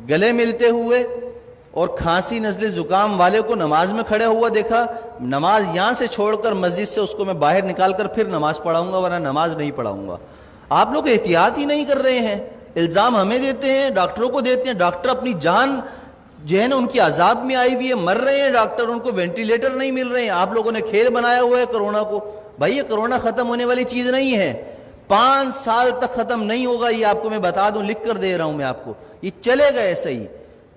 گلے ملتے ہوئے اور کھانسی نزلے زکام والے کو نماز میں کھڑے ہوا دیکھا، نماز یہاں سے چھوڑ کر مسجد سے اس کو میں باہر نکال کر پھر نماز پڑھاؤں گا، ورنہ نماز نہیں پڑھاؤں گا۔ آپ لوگ احتیاط ہی نہیں کر رہے ہیں، الزام ہمیں دیتے ہیں، ڈاکٹروں کو دیتے ہیں، ڈاکٹر اپنی جان جو ہے نا ان کی عذاب میں آئی ہوئی ہے، مر رہے ہیں ڈاکٹر، ان کو وینٹیلیٹر نہیں مل رہے ہیں۔ آپ لوگوں نے کھیل بنایا ہوا ہے کرونا کو۔ بھائی یہ کرونا ختم ہونے والی چیز نہیں ہے، 5 سال تک ختم نہیں ہوگا، یہ آپ کو میں بتا دوں، لکھ کر دے رہا ہوں میں آپ کو، یہ چلے گا ایسے ہی۔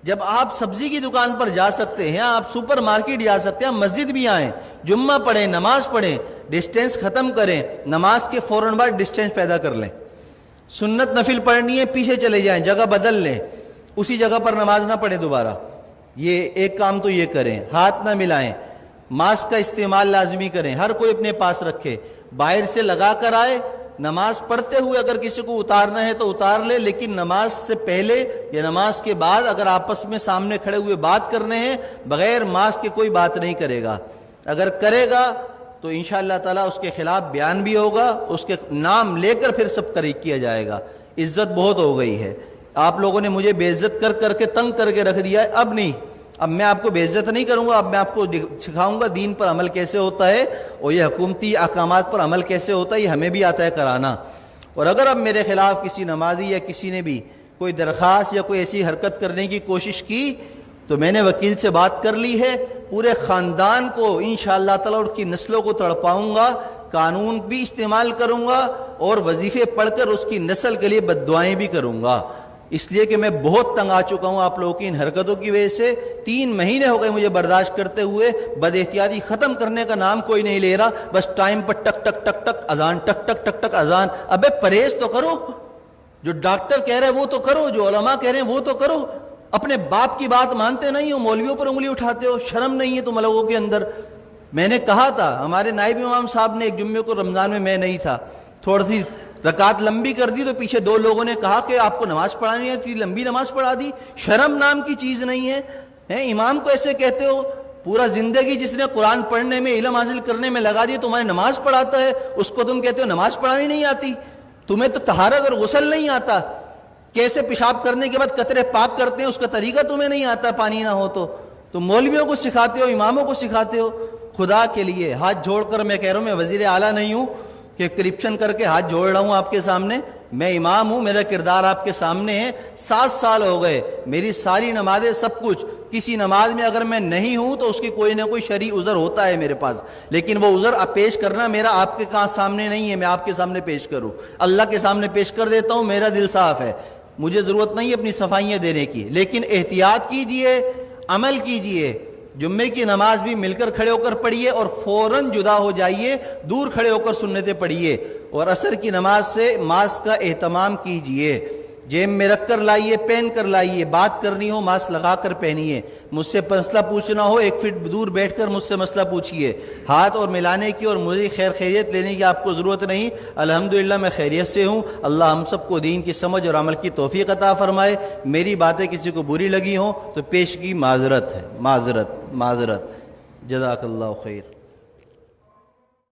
جب آپ سبزی کی دکان پر جا سکتے ہیں، آپ سپر مارکیٹ جا سکتے ہیں، مسجد بھی آئیں، جمعہ پڑھیں، نماز پڑھیں، ڈسٹینس ختم کریں، نماز کے فوراً بعد ڈسٹینس پیدا کر لیں۔ سنت نفل پڑھنی ہے، پیچھے چلے جائیں، جگہ بدل لیں، اسی جگہ پر نماز نہ پڑھیں دوبارہ۔ یہ ایک کام تو یہ کریں، ہاتھ نہ ملائیں، ماسک کا استعمال لازمی کریں، ہر کوئی اپنے پاس رکھے، باہر سے لگا کر آئے، نماز پڑھتے ہوئے اگر کسی کو اتارنا ہے تو اتار لے، لیکن نماز سے پہلے یا نماز کے بعد اگر آپس میں سامنے کھڑے ہوئے بات کرنے ہیں، بغیر ماسک کے کوئی بات نہیں کرے گا۔ اگر کرے گا تو انشاءاللہ تعالیٰ اس کے خلاف بیان بھی ہوگا، اس کے نام لے کر پھر سب طریق کیا جائے گا۔ عزت بہت ہو گئی ہے، آپ لوگوں نے مجھے بے عزت کر کر کے تنگ کر کے رکھ دیا ہے، اب نہیں، اب میں آپ کو بے عزت نہیں کروں گا، اب میں آپ کو سکھاؤں گا دین پر عمل کیسے ہوتا ہے، اور یہ حکومتی احکامات پر عمل کیسے ہوتا ہے، یہ ہمیں بھی آتا ہے کرانا۔ اور اگر اب میرے خلاف کسی نمازی یا کسی نے بھی کوئی درخواست یا کوئی ایسی حرکت کرنے کی کوشش کی تو میں نے وکیل سے بات کر لی ہے، پورے خاندان کو انشاءاللہ تعالیٰ اور کی نسلوں کو تڑپاؤں گا، قانون بھی استعمال کروں گا، اور وظیفے پڑھ کر اس کی نسل کے لیے بد دعائیں بھی کروں گا، اس لیے کہ میں بہت تنگ آ چکا ہوں آپ لوگوں کی ان حرکتوں کی وجہ سے۔ 3 مہینے ہو گئے مجھے برداشت کرتے ہوئے، بد احتیاطی ختم کرنے کا نام کوئی نہیں لے رہا، بس ٹائم پر ٹک ٹک ٹک ٹک اذان، ٹک ٹک ٹک ٹک اذان۔ ابے پرہیز تو کرو، جو ڈاکٹر کہہ رہے ہیں وہ تو کرو، جو علماء کہہ رہے ہیں وہ تو کرو، اپنے باپ کی بات مانتے نہیں ہو، مولویوں پر انگلی اٹھاتے ہو، شرم نہیں ہے تم لوگوں کے اندر۔ میں نے کہا تھا، ہمارے نائب امام صاحب نے ایک جمعے کو رمضان میں نہیں تھا، تھوڑی سی رکعت لمبی کر دی تو پیچھے 2 لوگوں نے کہا کہ آپ کو نماز پڑھانی ہے، اتنی لمبی نماز پڑھا دی، شرم نام کی چیز نہیں ہے، امام کو ایسے کہتے ہو؟ پورا زندگی جس نے قرآن پڑھنے میں، علم حاصل کرنے میں لگا دی، تمہاری نماز پڑھاتا ہے، اس کو تم کہتے ہو نماز پڑھانی نہیں آتی؟ تمہیں تو طہارت اور غسل نہیں آتا، کیسے پیشاب کرنے کے بعد قطرے پاک کرتے ہیں اس کا طریقہ تمہیں نہیں آتا، پانی نہ ہو تو تم مولویوں کو سکھاتے ہو، اماموں کو سکھاتے ہو۔ خدا کے لیے ہاتھ جوڑ کر میں کہہ رہا ہوں، میں وزیر اعلیٰ نہیں ہوں کہ کرپشن کر کے ہاتھ جوڑ رہا ہوں آپ کے سامنے، میں امام ہوں، میرا کردار آپ کے سامنے ہے۔ 7 سال ہو گئے، میری ساری نمازیں سب کچھ، کسی نماز میں اگر میں نہیں ہوں تو اس کی کوئی نہ کوئی شرعی عذر ہوتا ہے میرے پاس، لیکن وہ عذر پیش کرنا میرا آپ کے سامنے نہیں ہے، میں آپ کے سامنے پیش کروں، اللہ کے سامنے پیش کر دیتا ہوں، میرا دل صاف ہے، مجھے ضرورت نہیں ہے اپنی صفائیاں دینے کی۔ لیکن احتیاط کیجئے، عمل کیجئے، جمعے کی نماز بھی مل کر کھڑے ہو کر پڑھیے اور فوراً جدا ہو جائیے، دور کھڑے ہو کر سنتیں پڑھیے، اور عصر کی نماز سے ماسک کا اہتمام کیجئے، جیب میں رکھ کر لائیے، پہن کر لائیے، بات کرنی ہو ماسک لگا کر پہنیے، مجھ سے مسئلہ پوچھنا ہو 1 فٹ دور بیٹھ کر مجھ سے مسئلہ پوچھیے، ہاتھ اور ملانے کی اور مجھے خیریت لینے کی آپ کو ضرورت نہیں، الحمدللہ میں خیریت سے ہوں۔ اللہ ہم سب کو دین کی سمجھ اور عمل کی توفیق عطا فرمائے۔ میری باتیں کسی کو بری لگی ہوں تو پیشگی معذرت ہے، معذرت، جزاک اللہ خیر۔